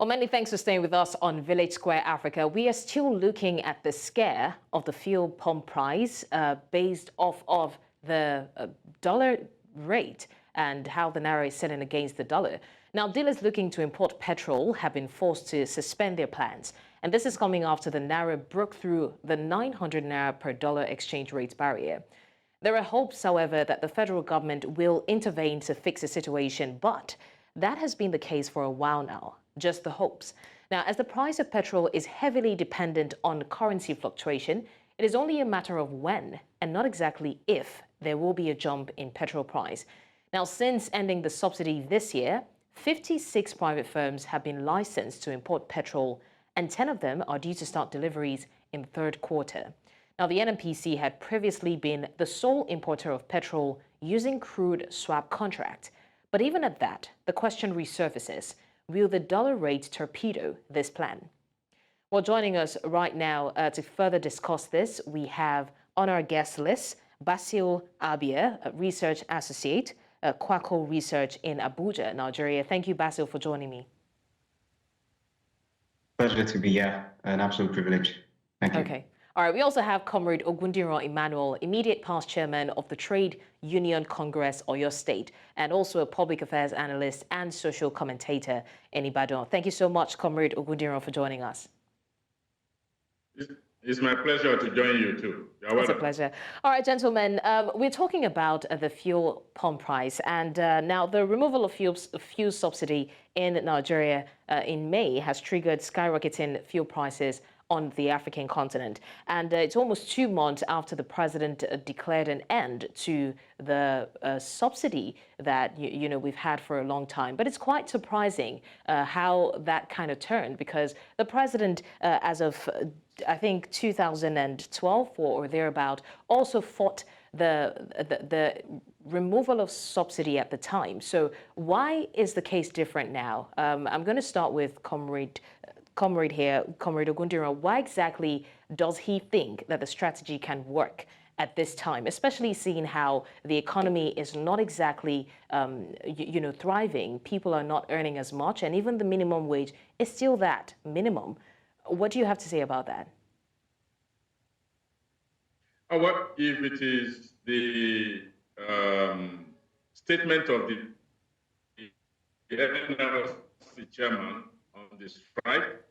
Well, many thanks for staying with us on Village Square Africa. We are still looking at the scare of the fuel pump price based off of the dollar rate and how the Naira is selling against the dollar. Now, dealers looking to import petrol have been forced to suspend their plans. And this is coming after the Naira broke through the 900 Naira per dollar exchange rate barrier. There are hopes, however, that the federal government will intervene to fix the situation, but that has been the case for a while now, just the hopes. Now, as the price of petrol is heavily dependent on currency fluctuation, it is only a matter of when and not exactly if there will be a jump in petrol price. Now, since ending the subsidy this year, 56 private firms have been licensed to import petrol, and 10 of them are due to start deliveries in the third quarter. Now, the NNPC had previously been the sole importer of petrol using crude swap contract. But even at that, the question resurfaces, will the dollar rate torpedo this plan? Well, joining us right now to further discuss this, we have on our guest list, Basil Abia, Research Associate, Quaco Research in Abuja, Nigeria. Thank you, Basil, for joining me. Pleasure to be here. An absolute privilege. Thank you. Okay. All right, we also have Comrade Ogundiran Emmanuel, immediate past chairman of the Trade Union Congress Oyo State, and also a public affairs analyst and social commentator in Ibadan. Thank you so much, Comrade Ogundiran, for joining us. It's my pleasure to join you too. It's a pleasure. All right, gentlemen, we're talking about the fuel pump price, and now the removal of fuel subsidy in Nigeria in May has triggered skyrocketing fuel prices on the African continent. And it's almost 2 months after the president declared an end to the subsidy that we've had for a long time. But it's quite surprising how that kind of turned, because the president, as of I think 2012 or thereabout, also fought the removal of subsidy at the time. So why is the case different now? I'm going to start with Comrade Ogundiran. Why exactly does he think that the strategy can work at this time, especially seeing how the economy is not exactly, thriving? People are not earning as much, and even the minimum wage is still that minimum. What do you have to say about that? What if it is the statement of the NRC chairman on the strike?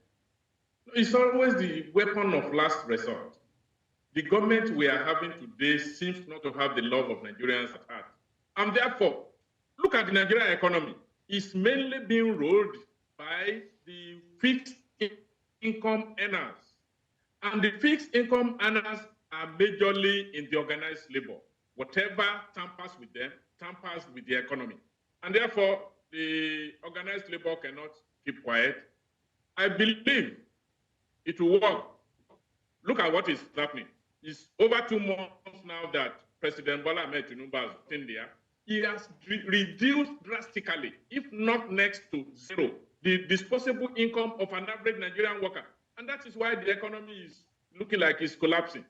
It's always the weapon of last resort. The government we are having today seems not to have the love of Nigerians at heart. And therefore, look at the Nigerian economy. It's mainly being ruled by the fixed income earners. And the fixed income earners are majorly in the organized labor. Whatever tampers with them, tampers with the economy. And therefore, the organized labor cannot keep quiet. I believe it will work. Look at what is happening. It's over 2 months now that President Bola Ahmed Tinubu has been there. He has reduced drastically, if not next to zero, the disposable income of an average Nigerian worker. And that is why the economy is looking like it's collapsing,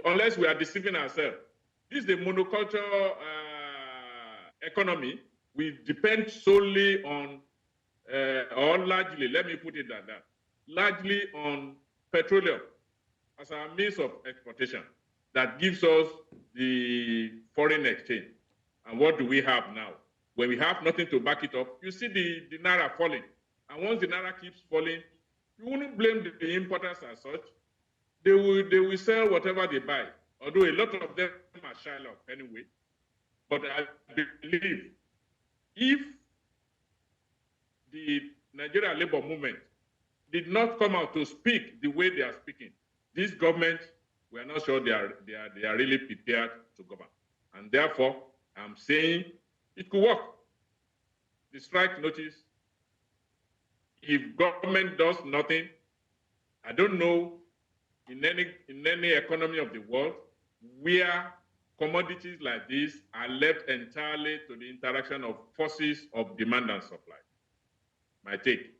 unless we are deceiving ourselves. This is the monoculture economy. We depend solely on, or largely, let me put it like that, largely on petroleum as our means of exportation that gives us the foreign exchange. And what do we have now? When we have nothing to back it up, you see the Naira falling. And once the Naira keeps falling, you wouldn't blame the importers as such. They will sell whatever they buy, although a lot of them are Shylock anyway. But I believe if the Nigerian labor movement did not come out to speak the way they are speaking, this government, we are not sure they are really prepared to govern. And therefore, I'm saying it could work. The strike notice, if government does nothing, I don't know in any economy of the world where commodities like this are left entirely to the interaction of forces of demand and supply. My take.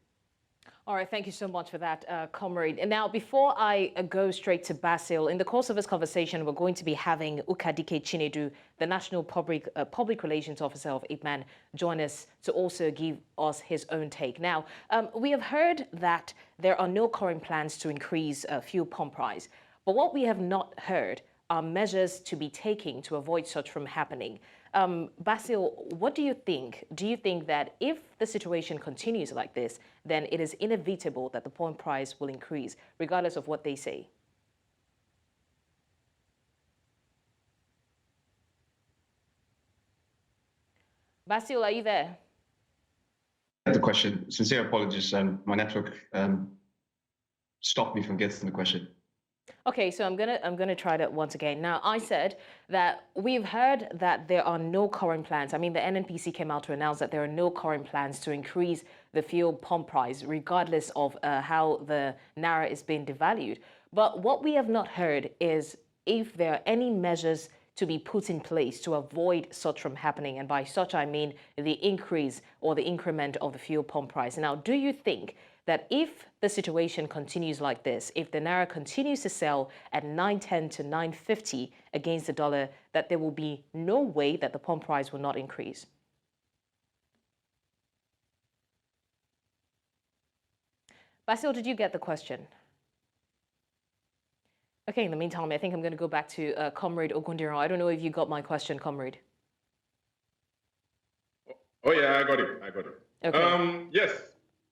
All right, thank you so much for that, Comrade. And now, before I go straight to Basil, in the course of this conversation, we're going to be having Ukadike Chinedu, the National Public Relations Officer of IPMAN, join us to also give us his own take. Now, we have heard that there are no current plans to increase fuel pump price, but what we have not heard are measures to be taken to avoid such from happening. Basil, what do you think? Do you think that if the situation continues like this, then it is inevitable that the pump price will increase, regardless of what they say? Basil, are you there? The question. Sincere apologies. My network stopped me from getting the question. Okay, so I'm gonna try that once again. Now, I said that we've heard that there are no current plans. I mean, the NNPC came out to announce that there are no current plans to increase the fuel pump price, regardless of how the Naira is being devalued. But what we have not heard is if there are any measures to be put in place to avoid such from happening. And by such, I mean the increase or the increment of the fuel pump price. Now, do you think that if the situation continues like this, if the Naira continues to sell at 910 to 950 against the dollar, that there will be no way that the pump price will not increase? Basil, did you get the question? Okay, in the meantime, I think I'm going to go back to Comrade Ogundiro. I don't know if you got my question, Comrade. Oh yeah, I got it. Okay. Yes,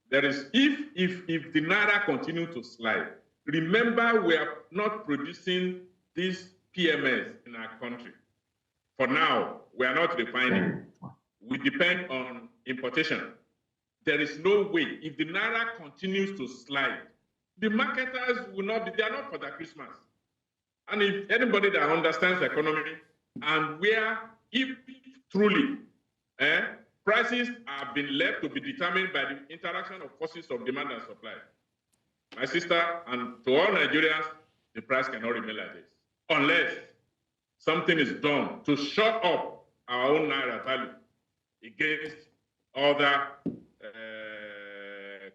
there is. If the Naira continue to slide, remember we are not producing these PMS in our country. For now, we are not refining. We depend on importation. There is no way. If the Naira continues to slide, the marketers will not be. They are not for the Christmas. And if anybody that understands economy and where, if truly, prices have been left to be determined by the interaction of forces of demand and supply, my sister, and to all Nigerians, the price cannot remain like this unless something is done to shut up our own Naira value against other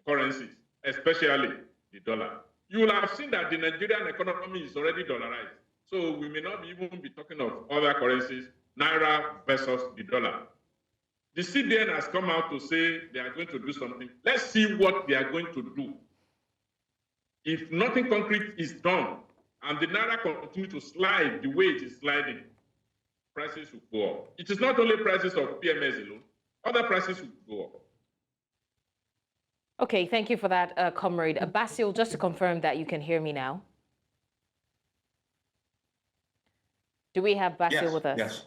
currencies, especially the dollar. You will have seen that the Nigerian economy is already dollarized. So we may not even be talking of other currencies, Naira versus the dollar. The CBN has come out to say they are going to do something. Let's see what they are going to do. If nothing concrete is done and the Naira continues to slide the way it is sliding, prices will go up. It is not only prices of PMS alone, other prices will go up. Okay, thank you for that, Comrade. Basil, just to confirm that you can hear me now. Do we have Basil with us? Yes,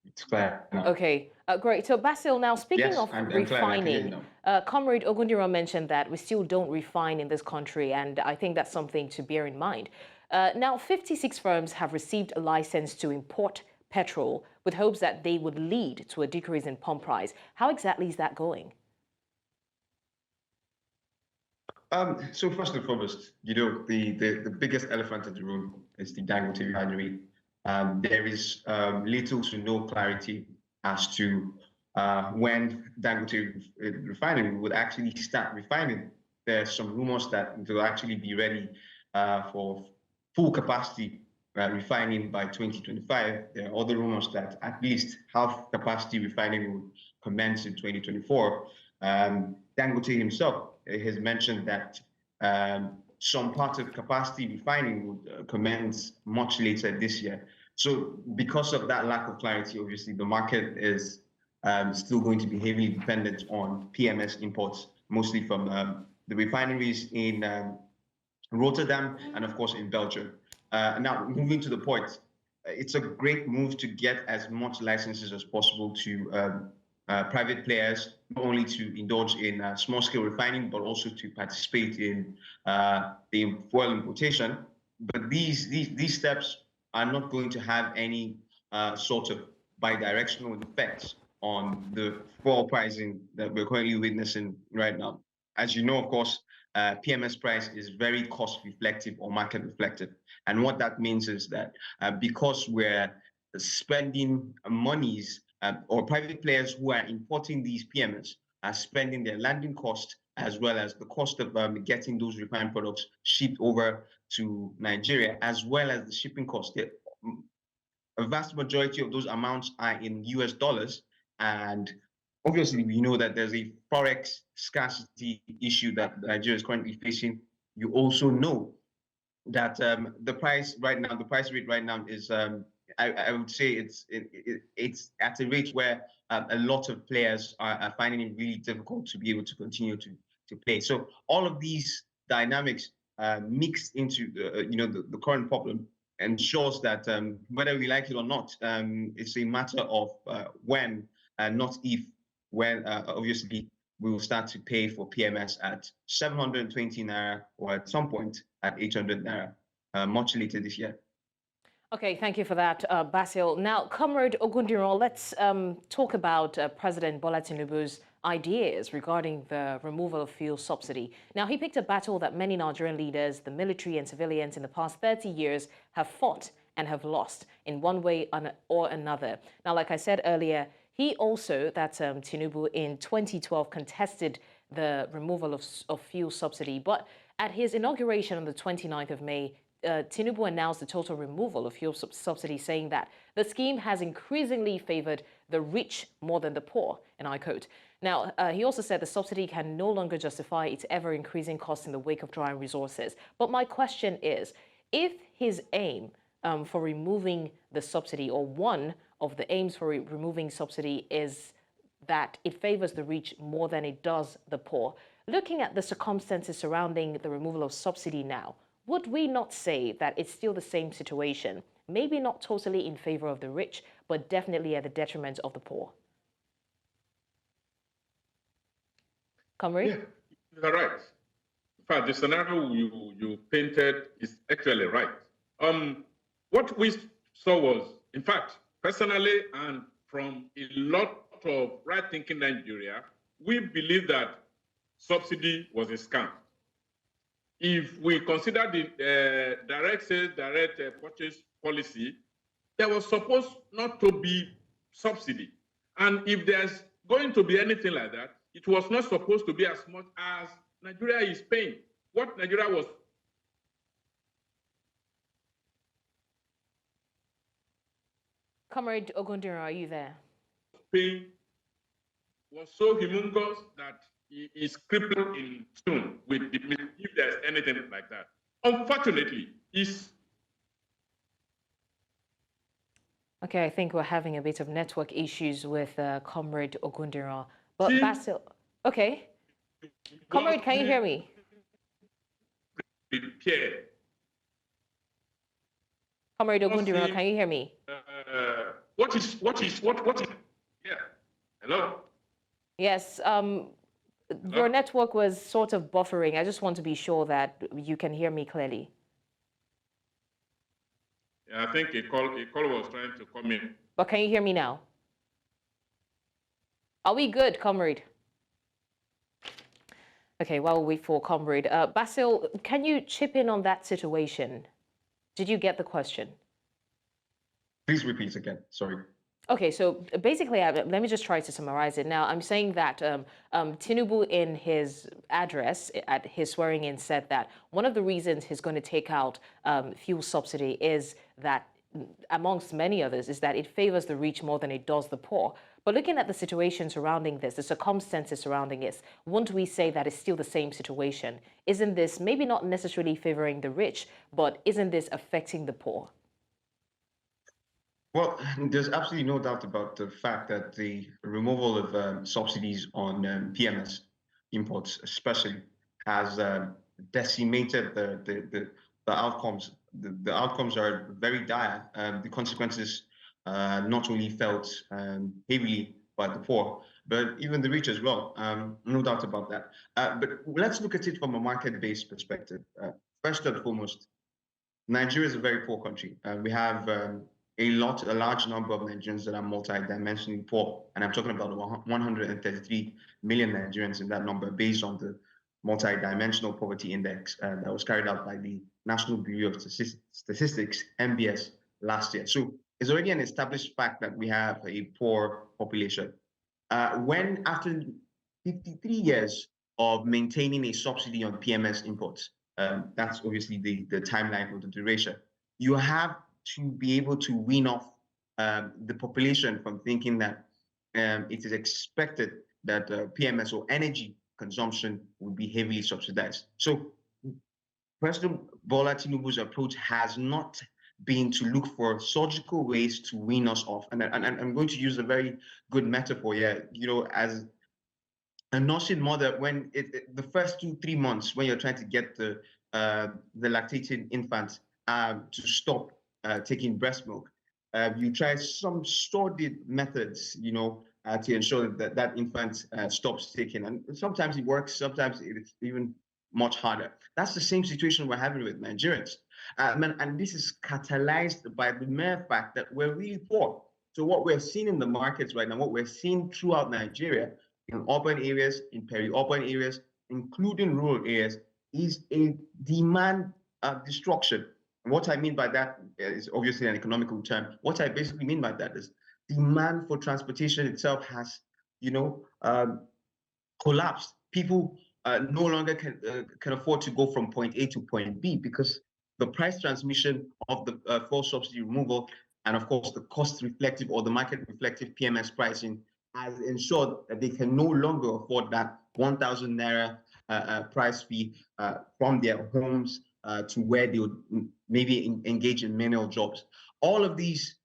it's clear. No. Okay, great. So Basil, now speaking of refining, Comrade Ogundiro mentioned that we still don't refine in this country, and I think that's something to bear in mind. Now, 56 firms have received a license to import petrol with hopes that they would lead to a decrease in pump price. How exactly is that going? So first and foremost, the biggest elephant in the room is the Dangote Refinery. There is little to no clarity as to when Dangote Refinery would actually start refining. There's some rumors that they'll actually be ready for full capacity refining by 2025. There are other rumors that at least half capacity refining would commence in 2024. Dangote himself has mentioned that some part of capacity refining would commence much later this year. So because of that lack of clarity, obviously the market is still going to be heavily dependent on PMS imports, mostly from the refineries in Rotterdam and of course in Belgium. Now, moving to the point, it's a great move to get as much licenses as possible to private players, not only to indulge in small-scale refining, but also to participate in the fuel importation. But these steps are not going to have any sort of bidirectional effects on the fuel pricing that we're currently witnessing right now. As you know, of course, PMS price is very cost reflective or market reflective. And what that means is that because we're spending monies or private players who are importing these PMS are spending their landing cost as well as the cost of getting those refined products shipped over to Nigeria, as well as the shipping cost. A vast majority of those amounts are in US dollars. And obviously, we know that there's a forex scarcity issue that Nigeria is currently facing. You also know that the price rate right now is, I would say it's at a rate where a lot of players are finding it really difficult to be able to continue to play. So all of these dynamics mixed into the current problem ensures that whether we like it or not, it's a matter of when, not if. When obviously we will start to pay for PMS at 720 Naira or at some point at 800 Naira much later this year. Okay, thank you for that, Basil. Now, Comrade Ogundiro, let's talk about President Bola Tinubu's ideas regarding the removal of fuel subsidy. Now, he picked a battle that many Nigerian leaders, the military and civilians in the past 30 years have fought and have lost in one way or another. Now, like I said earlier, he also, that's Tinubu, in 2012 contested the removal of fuel subsidy. But at his inauguration on the 29th of May, Tinubu announced the total removal of fuel subsidy, saying that the scheme has increasingly favored the rich more than the poor, and I quote. Now, he also said the subsidy can no longer justify its ever-increasing costs in the wake of drying resources. But my question is, if his aim for removing the subsidy, or one of the aims for removing subsidy, is that it favors the rich more than it does the poor, looking at the circumstances surrounding the removal of subsidy now, would we not say that it's still the same situation? Maybe not totally in favor of the rich, but definitely at the detriment of the poor. Comrade? Yeah, you're right. In fact, the scenario you painted is actually right. What we saw was, in fact, personally and from a lot of right-thinking Nigeria, we believe that subsidy was a scam. If we consider the direct sales, direct purchase policy, there was supposed not to be subsidy. And if there's going to be anything like that, it was not supposed to be as much as Nigeria is paying. What Nigeria was Comrade Ogundiro, are you there? paying was so humongous that he is crippled in tune with the, if there's anything like that. Unfortunately, is Okay, I think we're having a bit of network issues with Comrade Ogundiro. But Basil, okay. Comrade, can you hear me? prepared. Comrade Ogundiro, can you hear me? What is, yeah, hello? Yes, your network was sort of buffering. I just want to be sure that you can hear me clearly. Yeah, I think a call was trying to come in. But can you hear me now? Are we good, Comrade? Okay, while we wait for Comrade. Basil, can you chip in on that situation? Did you get the question? Please repeat again. Sorry. Okay, so basically, let me just try to summarize it. Now, I'm saying that Tinubu, in his address at his swearing-in, said that one of the reasons he's going to take out fuel subsidy is that, amongst many others, is that it favors the rich more than it does the poor. But looking at the situation surrounding this, the circumstances surrounding it, won't we say that it's still the same situation? Isn't this maybe not necessarily favoring the rich, but isn't this affecting the poor? Well, there's absolutely no doubt about the fact that the removal of subsidies on PMS imports, especially, has decimated the outcomes. The outcomes are very dire. The consequences not only felt heavily by the poor, but even the rich as well. No doubt about that. But let's look at it from a market-based perspective. First and foremost, Nigeria is a very poor country. We have a large number of Nigerians that are multi-dimensionally poor, and I'm talking about 133 million Nigerians in that number, based on the multi-dimensional poverty index that was carried out by the National Bureau of Statistics, NBS, last year. So it's already an established fact that we have a poor population. When after 53 years of maintaining a subsidy on PMS imports. That's obviously the timeline or the duration. You have to be able to wean off the population from thinking that it is expected that PMS or energy consumption would be heavily subsidized. So President Bola Tinubu's approach has not been to look for surgical ways to wean us off. And I'm going to use a very good metaphor here, as a nursing mother, when the first 2-3 months, when you're trying to get the lactating infant to stop taking breast milk, you try some studied methods, to ensure that that infant stops taking. And sometimes it works, sometimes it's even much harder. That's the same situation we're having with Nigerians. And this is catalyzed by the mere fact that we're really poor. So what we're seeing in the markets right now, what we're seeing throughout Nigeria, in urban areas, in peri-urban areas, including rural areas, is a demand destruction. And what I mean by that is obviously an economical term. What I basically mean by that is demand for transportation itself has, collapsed. People no longer can afford to go from point A to point B because the price transmission of the fuel subsidy removal and, of course, the cost reflective or the market reflective PMS pricing has ensured that they can no longer afford that 1,000 Naira price fee from their homes to where they would maybe engage in manual jobs. All of these,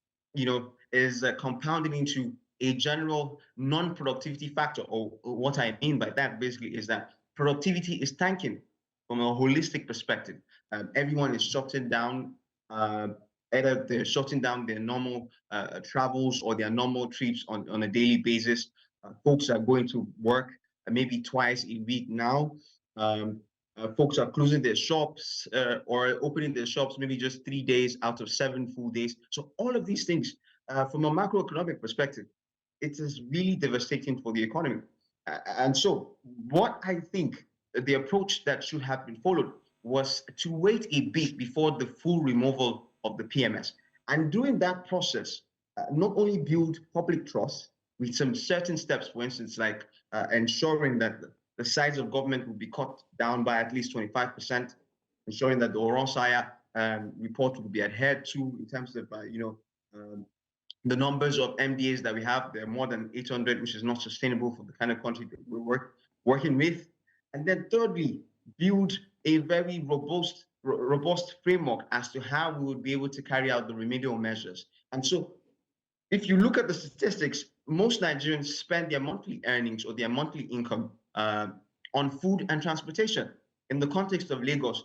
is compounding into a general non-productivity factor. Or what I mean by that basically is that productivity is tanking from a holistic perspective. Everyone is shutting down. Either they're shutting down their normal travels or their normal trips on a daily basis. Folks are going to work maybe twice a week now. Folks are closing their shops or opening their shops maybe just 3 days out of 7 full days. So all of these things, from a macroeconomic perspective, it is really devastating for the economy. And so what I think the approach that should have been followed was to wait a bit before the full removal of the PMS. And during that process, not only build public trust with some certain steps, for instance, like ensuring that the size of government will be cut down by at least 25%, ensuring that the Oronsaya report will be adhered to in terms of, the numbers of MDAs that we have. There are more than 800, which is not sustainable for the kind of country that we're working with. And then thirdly, build a very robust framework as to how we would be able to carry out the remedial measures. And so if you look at the statistics, most Nigerians spend their monthly earnings or their monthly income on food and transportation. In the context of Lagos,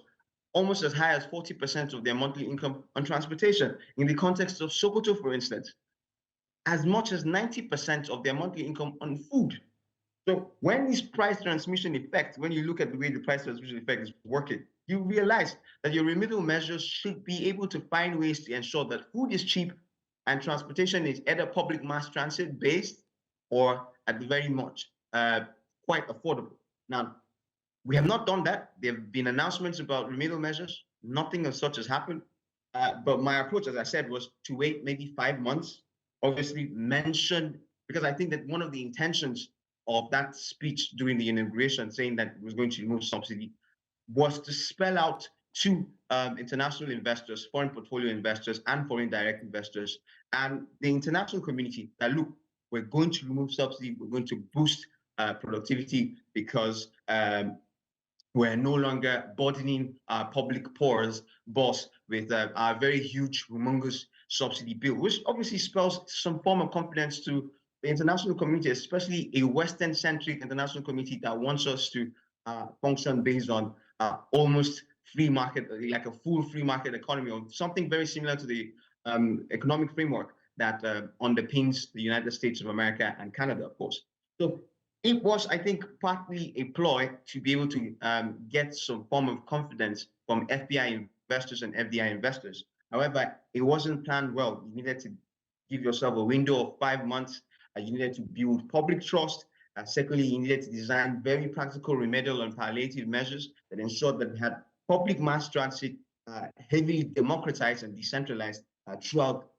almost as high as 40% of their monthly income on transportation. In the context of Sokoto, for instance, as much as 90% of their monthly income on food. So when this price transmission effect, when you look at the way the price transmission effect is working, you realize that your remedial measures should be able to find ways to ensure that food is cheap and transportation is either public mass transit based or at the very much quite affordable. Now, we have not done that. There have been announcements about remedial measures. Nothing of such has happened. But my approach, as I said, was to wait maybe 5 months. Obviously mentioned, because I think that one of the intentions of that speech during the inauguration, saying that it was going to remove subsidy, was to spell out to international investors, foreign portfolio investors, and foreign direct investors, and the international community that, look, we're going to remove subsidy, we're going to boost productivity because we're no longer burdening our public boss with our very huge, humongous subsidy bill, which obviously spells some form of confidence to the international community, especially a Western-centric international community that wants us to function based on almost free market, like a full free market economy, or something very similar to the economic framework that underpins the United States of America and Canada, of course. So it was, I think, partly a ploy to be able to get some form of confidence from FPI investors and FDI investors. However, it wasn't planned well. You needed to give yourself a window of 5 months. You needed to build public trust. Secondly, you needed to design very practical remedial and palliative measures that ensured that we had public mass transit heavily democratized and decentralized throughout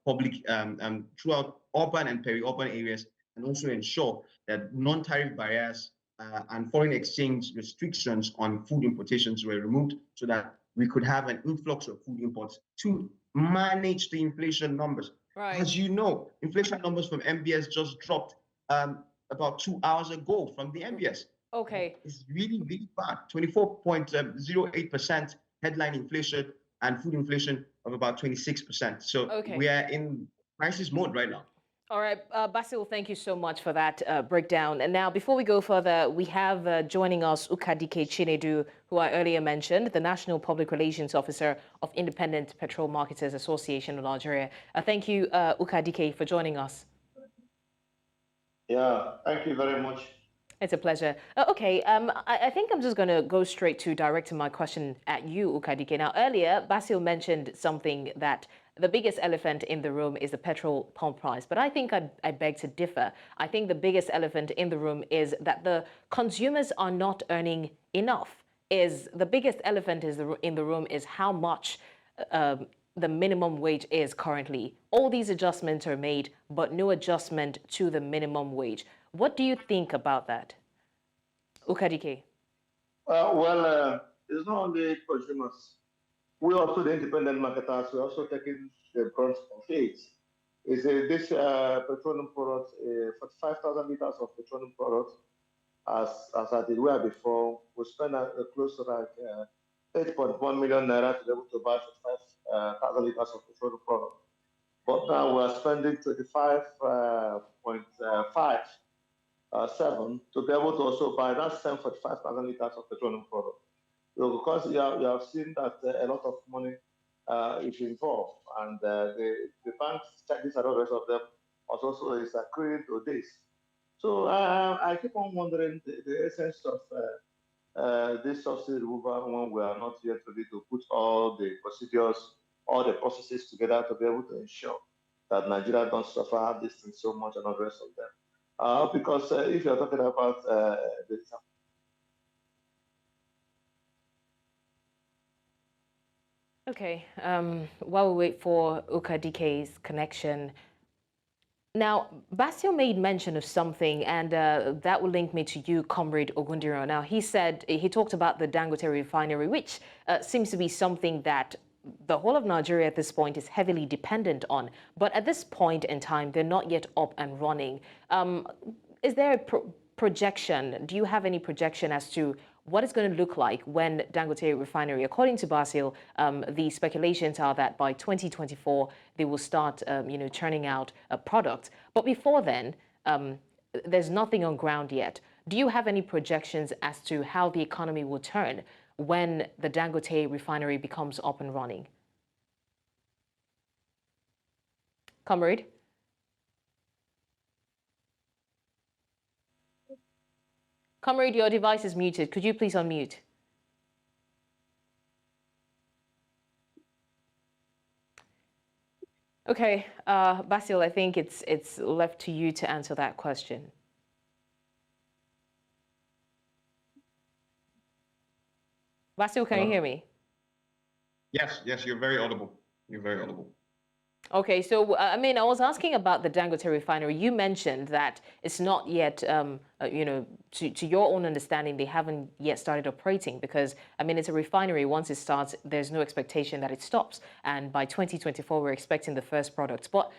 throughout urban and peri-urban areas, and also ensure that non-tariff barriers and foreign exchange restrictions on food importations were removed so that we could have an influx of food imports to manage the inflation numbers. Right. As you know, inflation numbers from MBS just dropped about 2 hours ago from the MBS. Okay. It's really, really bad. 24.08% headline inflation and food inflation of about 26%. So Okay. we are in crisis mode right now. All right, Basil, thank you so much for that breakdown. And now, before we go further, we have joining us Ukadike Chinedu, who I earlier mentioned, the National Public Relations Officer of Independent Petrol Marketers Association of Nigeria. Thank you, Ukadike, for joining us. Yeah, thank you very much. It's a pleasure. Okay, I think I'm just going to go straight to directing my question at you, Ukadike. Now, earlier, Basil mentioned something that the biggest elephant in the room is the petrol pump price. But I think I beg to differ. I think the biggest elephant in the room is that the consumers are not earning enough. The biggest elephant in the room is how much the minimum wage is currently. All these adjustments are made, but no adjustment to the minimum wage. What do you think about that? Ukadike. It's not only consumers. We also, the independent marketers, we're also taking the brunt of it. This petroleum product, 45,000 liters of petroleum product, as I did well before, we spend close to like 8.1 million naira to be able to buy 45,000 liters of petroleum product. But now we're spending 25.57 to be able to also buy that same 45,000 liters of petroleum product. Because you have seen that a lot of money is involved, and the bank's charges and all the rest of them also is accruing to this. So I keep on wondering the essence of this subsidy removal when we are not yet ready to put all the procedures, all the processes together to be able to ensure that Nigeria don't suffer this thing so much and all the rest of them. Because if you're talking about the Okay, while we wait for Ukadike's connection. Now, Basil made mention of something, and that will link me to you, Comrade Ogundiro. Now, he talked about the Dangote Refinery, which seems to be something that the whole of Nigeria at this point is heavily dependent on. But at this point in time, they're not yet up and running. Is there a projection? Do you have any projection as to what it's going to look like when Dangote Refinery, according to Basil, the speculations are that by 2024 they will start, churning out a product. But before then, there's nothing on ground yet. Do you have any projections as to how the economy will turn when the Dangote Refinery becomes up and running? Comrade? Comrade, your device is muted. Could you please unmute? Okay, Basil, I think it's left to you to answer that question. Basil, can you hear me? Yes, you're very audible. You're very audible. Okay, so I was asking about the Dangote Refinery. You mentioned that it's not yet, to your own understanding, they haven't yet started operating because, it's a refinery. Once it starts, there's no expectation that it stops. And by 2024, we're expecting the first products. But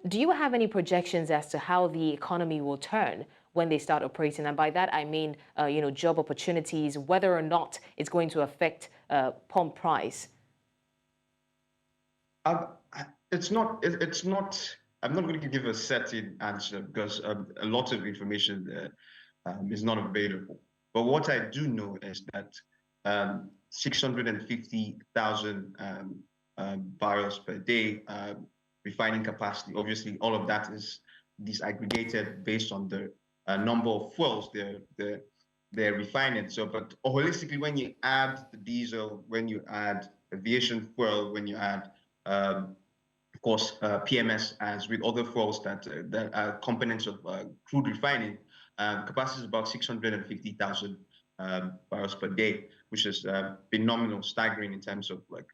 do you have any projections as to how the economy will turn when they start operating? And by that, I mean, job opportunities, whether or not it's going to affect pump price. It's not. I'm not going to give a certain answer because a lot of information is not available. But what I do know is that 650,000 barrels per day refining capacity. Obviously, all of that is disaggregated based on the number of fuels they're refining. So, but holistically, when you add the diesel, when you add aviation fuel, when you add of course, PMS, as with other fuels that are components of crude refining, capacity is about 650,000 barrels per day, which is phenomenal, staggering in terms of like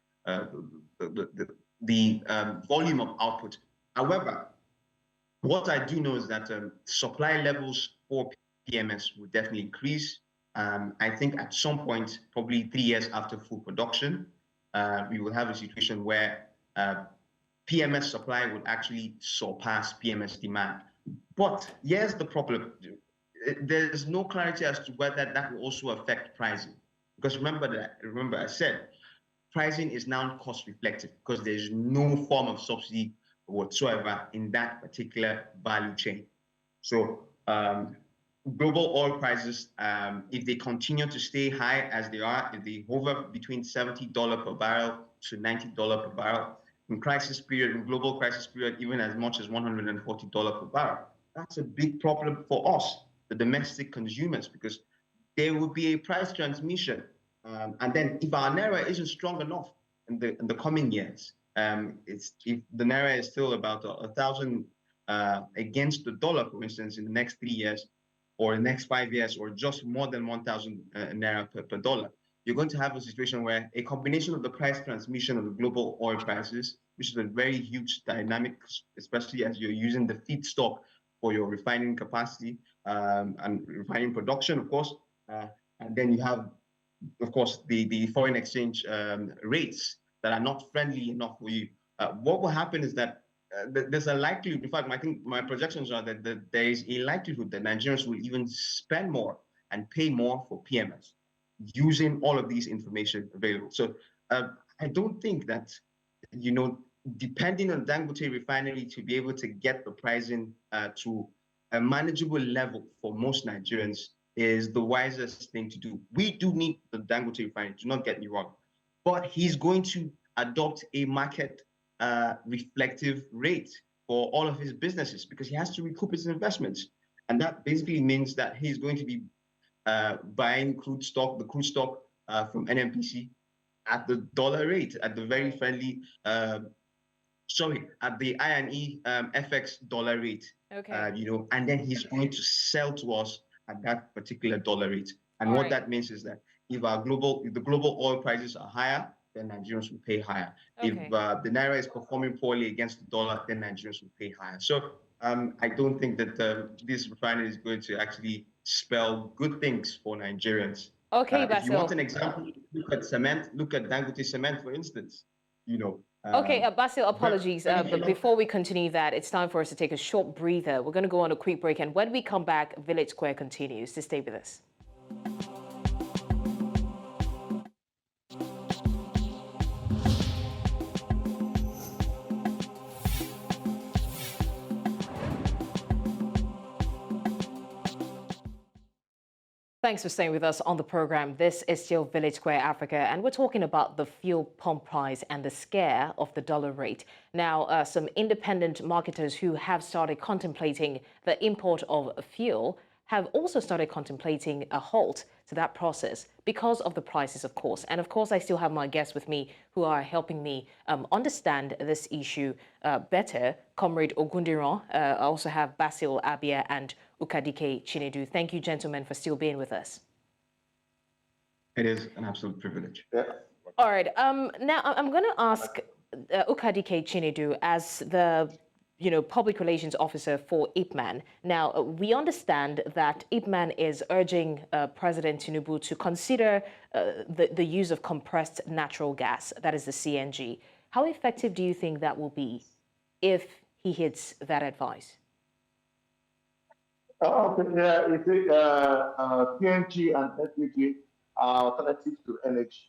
the volume of output. However, what I do know is that supply levels for PMS will definitely increase. I think at some point, probably 3 years after full production, we will have a situation where PMS supply would actually surpass PMS demand. But here's the problem. There's no clarity as to whether that will also affect pricing. Because remember I said, pricing is now cost reflective because there's no form of subsidy whatsoever in that particular value chain. So global oil prices, if they continue to stay high as they are, if they hover between $70 per barrel to $90 per barrel, in global crisis period, even as much as $140 per barrel, that's a big problem for us, the domestic consumers, because there will be a price transmission. And then if our Naira isn't strong enough in the coming years, if the Naira is still about 1,000 against the dollar, for instance, in the next 3 years, or the next 5 years, or just more than 1,000 Naira per dollar, you're going to have a situation where a combination of the price transmission of the global oil prices, which is a very huge dynamic, especially as you're using the feedstock for your refining capacity and refining production, of course. And then you have, of course, the foreign exchange rates that are not friendly enough for you. What will happen is that there's a likelihood, in fact, I think my projections are that there is a likelihood that Nigerians will even spend more and pay more for PMS using all of these information available. So I don't think that, depending on Dangote Refinery to be able to get the pricing to a manageable level for most Nigerians is the wisest thing to do. We do need the Dangote Refinery, do not get me wrong, but he's going to adopt a market reflective rate for all of his businesses because he has to recoup his investments. And that basically means that he's going to be buying the crude stock from NMPC at the dollar rate, at the very friendly, at the I&E FX dollar rate. Okay. And then he's going to sell to us at that particular dollar rate. And what that means is that if the global oil prices are higher, then Nigerians will pay higher. Okay. If the Naira is performing poorly against the dollar, then Nigerians will pay higher. So I don't think that this refinery is going to actually spell good things for Nigerians. Okay, Basil. If you want an example, look at cement. Look at Dangote Cement, for instance. Okay, Basil, apologies. But before we continue that, it's time for us to take a short breather. We're going to go on a quick break. And when we come back, Village Square continues. So stay with us. Thanks for staying with us on the program. This is still Village Square Africa, and we're talking about the fuel pump price and the scare of the dollar rate. Now, some independent marketers who have started contemplating the import of fuel have also started contemplating a halt to that process because of the prices, of course. And of course, I still have my guests with me who are helping me understand this issue better. Comrade Ogundiran, I also have Basil Abia and Ukadike Chinedu. Thank you, gentlemen, for still being with us. It is an absolute privilege. Yeah. All right. Now, I'm going to ask Ukadike Chinedu as the public relations officer for IPMAN. Now, we understand that IPMAN is urging President Tinubu to consider the use of compressed natural gas, that is the CNG. How effective do you think that will be if he hits that advice? PNG and LPG are alternatives to energy.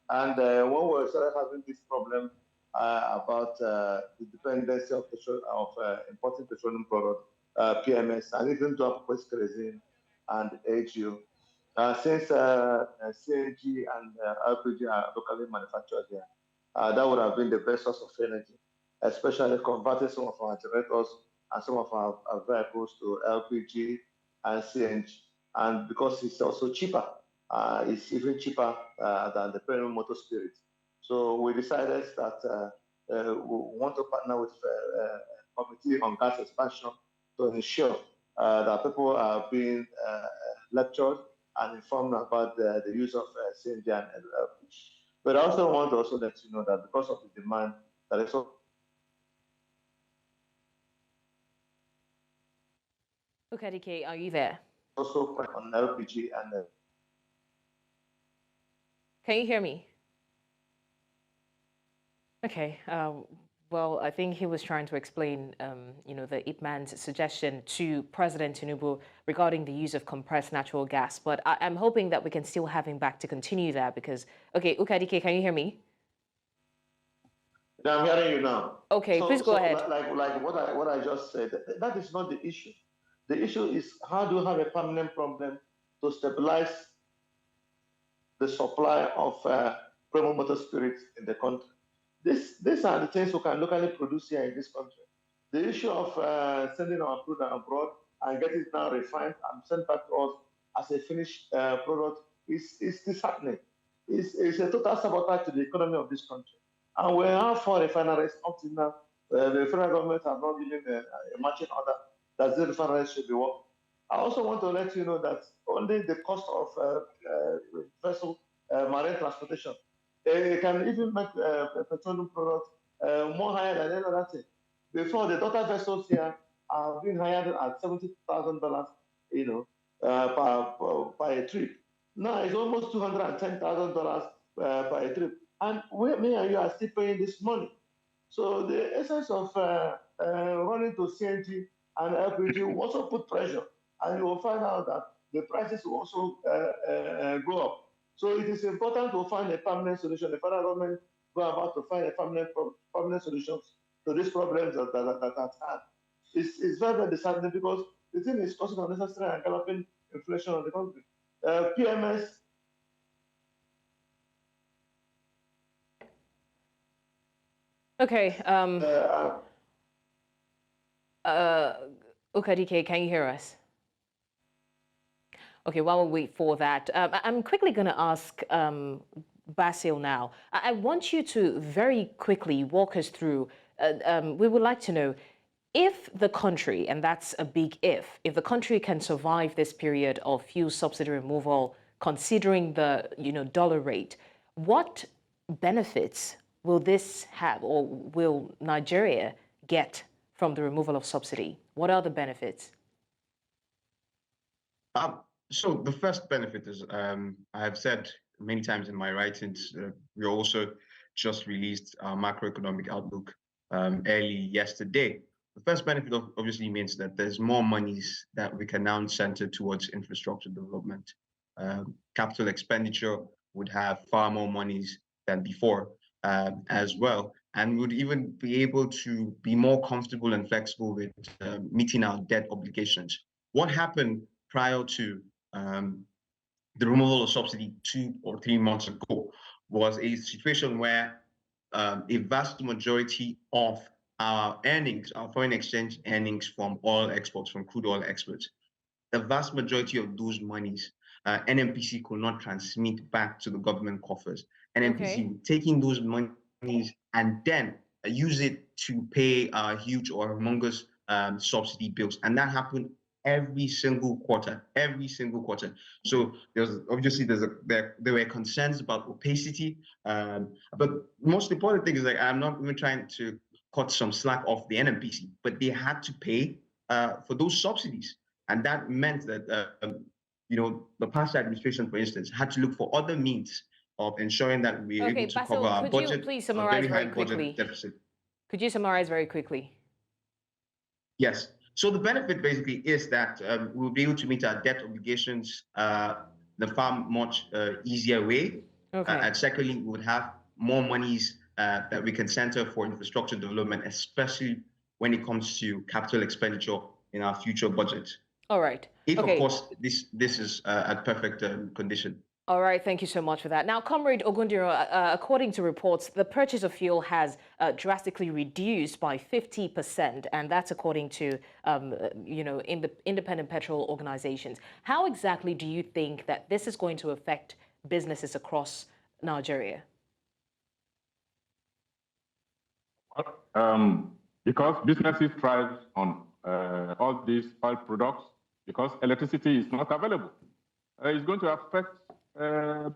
And when we started having this problem about the dependency of importing petroleum products, PMS, and even to compressed kerosene and AGU, since CNG and LPG are locally manufactured here, that would have been the best source of energy, especially converting some of our generators and some of our vehicles to LPG and CNG. And because it's also cheaper, it's even cheaper than the premium motor spirit. So we decided that we want to partner with a committee on gas expansion to ensure that people are being lectured and informed about the use of CNG and LPG. But I also want to let you know that because of the demand, that is also. Ukadike, are you there? also on LPG and. Can you hear me? Okay. Well, I think he was trying to explain, the IPMAN's suggestion to President Tinubu regarding the use of compressed natural gas. But I'm hoping that we can still have him back to continue that because, okay, Ukadike, can you hear me? Yeah, I'm hearing you now. Okay, please go ahead. Like what I just said, that is not the issue. The issue is how do you have a permanent problem to stabilize the supply of premium motor spirits in the country. These are the things we can locally produce here in this country. The issue of sending our crude abroad and getting it now refined and sent back to us as a finished product is disheartening. It's a total sabotage to the economy of this country. And we have 4 refineries up to now. The federal government have not given a matching order that the refineries should be working. I also want to let you know that only the cost of vessel marine transportation can even make a petroleum product more higher than any other thing. Before, the daughter vessels here are being hired at $70,000, per a trip. Now it's almost $210,000 per a trip, and me and you are still paying this money. So the essence of running to CNG and LPG will also put pressure, and you will find out that the prices will also go up. So it is important to find a permanent solution. The federal government go about to find a permanent solutions to these problems that are had. It's very, very disheartening because the thing is causing unnecessary and galloping inflation on the country. PMS. Okay. Ukadike, can you hear us? Okay, while we wait for that, I'm quickly going to ask Basil now. I want you to very quickly walk us through. We would like to know if the country, and that's a big if the country can survive this period of fuel subsidy removal, considering the dollar rate, what benefits will this have, or will Nigeria get from the removal of subsidy? What are the benefits? So the first benefit is, I have said many times in my writings, we also just released our macroeconomic outlook early yesterday. The first benefit obviously means that there's more monies that we can now center towards infrastructure development. Capital expenditure would have far more monies than before as well, and would even be able to be more comfortable and flexible with meeting our debt obligations. What happened prior to the removal of subsidy 2 or 3 months ago was a situation where a vast majority of our earnings, our foreign exchange earnings from oil exports, from crude oil exports, the vast majority of those monies, NMPC could not transmit back to the government coffers. NMPC taking those monies and then use it to pay huge or humongous subsidy bills, and that happened every single quarter. So there were concerns about opacity, but most important thing is, like, I'm not even trying to cut some slack off the NMPC, but they had to pay for those subsidies, and that meant that the past administration, for instance, had to look for other means of ensuring that we are able to cover our budget. Could you please summarize very quickly? Deficit. Could you summarize very quickly? Yes. So the benefit basically is that we'll be able to meet our debt obligations the far much easier way. And secondly, we would have more monies that we can center for infrastructure development, especially when it comes to capital expenditure in our future budget. All right. If, of course, this is at perfect condition. All right, thank you so much for that. Now, Comrade Ogundiro, according to reports, the purchase of fuel has drastically reduced by 50%, and that's according to, independent petrol organizations. How exactly do you think that this is going to affect businesses across Nigeria? Because businesses thrive on all these oil products, because electricity is not available. It's going to affect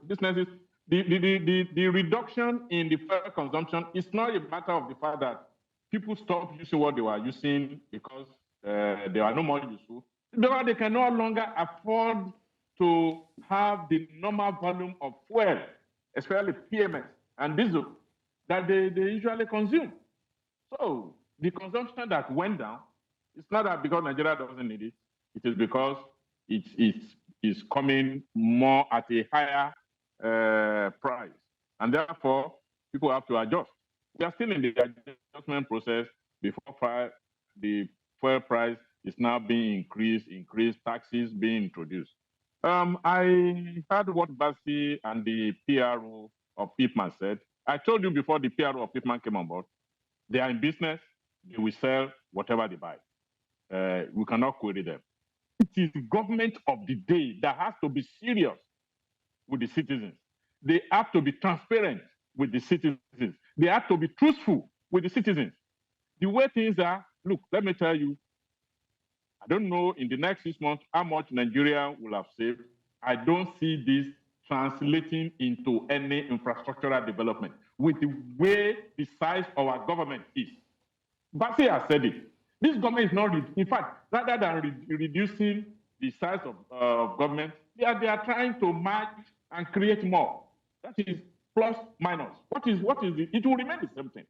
businesses. The reduction in the fuel consumption is not a matter of the fact that people stop using what they were using because they are no more useful, Because they can no longer afford to have the normal volume of fuel, especially PMS and diesel, that they usually consume. So the consumption that went down, it's not that because Nigeria doesn't need it, it is because it's coming more at a higher price. And therefore, people have to adjust. We are still in the adjustment process before the fuel price is now being increased, taxes being introduced. I heard what Basi and the PRO of Pipman said. I told you before the PRO of Pipman came on board, they are in business, they will sell whatever they buy. We cannot query them. It is the government of the day that has to be serious with the citizens. They have to be transparent with the citizens. They have to be truthful with the citizens. The way things are, look, let me tell you, I don't know in the next 6 months how much Nigeria will have saved. I don't see this translating into any infrastructural development with the way the size of our government is. Basi has said it. This government is not, in fact, rather than reducing the size of government, they are trying to match and create more. That is plus minus. What is it will remain the same thing.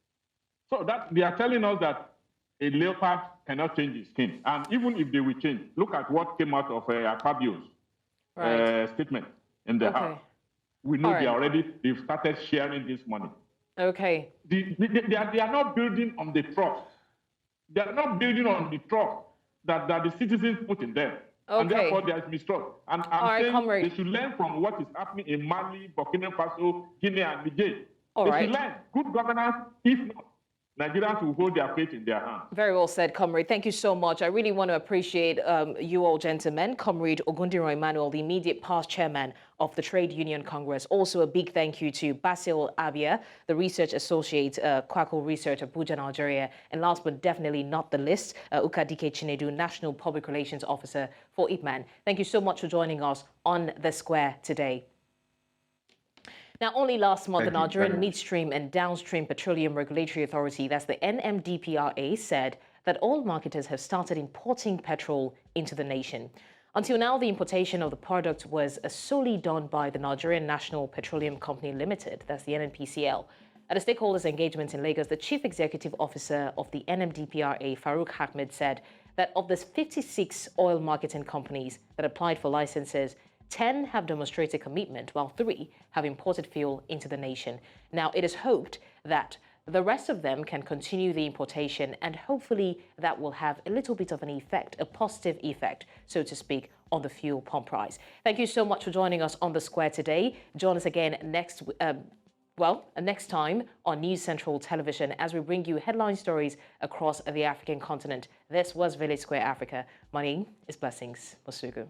So that they are telling us that a leopard cannot change his skin. And even if they will change, look at what came out of Akpabio's statement in the House. We know they've started sharing this money. Okay. They are not building on the trust. They are not building on the trust that the citizens put in them. Okay. And therefore there is mistrust. And I'm saying comrade, they should learn from what is happening in Mali, Burkina Faso, Guinea, and Niger. Should learn good governance. If not, Nigerians will hold their fate in their hands. Very well said, comrade. Thank you so much. I really want to appreciate you all, gentlemen. Comrade Ogundiro Emmanuel, the immediate past chairman of the Trade Union Congress. Also, a big thank you to Basil Abia, the research associate, Kwako Research, Abuja, Nigeria. And last but definitely not the least, Ukadike Chinedu, National Public Relations Officer for IPMAN. Thank you so much for joining us on The Square today. Now, only last month, the Nigerian Midstream and Downstream Petroleum Regulatory Authority, that's the NMDPRA, said that oil marketers have started importing petrol into the nation. Until now, the importation of the product was solely done by the Nigerian National Petroleum Company Limited, that's the NNPCL. At the stakeholders' engagement in Lagos, the Chief Executive Officer of the NMDPRA, Farouk Ahmed, said that of the 56 oil marketing companies that applied for licenses, 10 have demonstrated commitment, while 3 have imported fuel into the nation. Now, it is hoped that the rest of them can continue the importation, and hopefully that will have a little bit of an effect, a positive effect, so to speak, on the fuel pump price. Thank you so much for joining us on The Square today. Join us again next time on News Central Television as we bring you headline stories across the African continent. This was Village Square Africa. My name is Blessings Mosugu.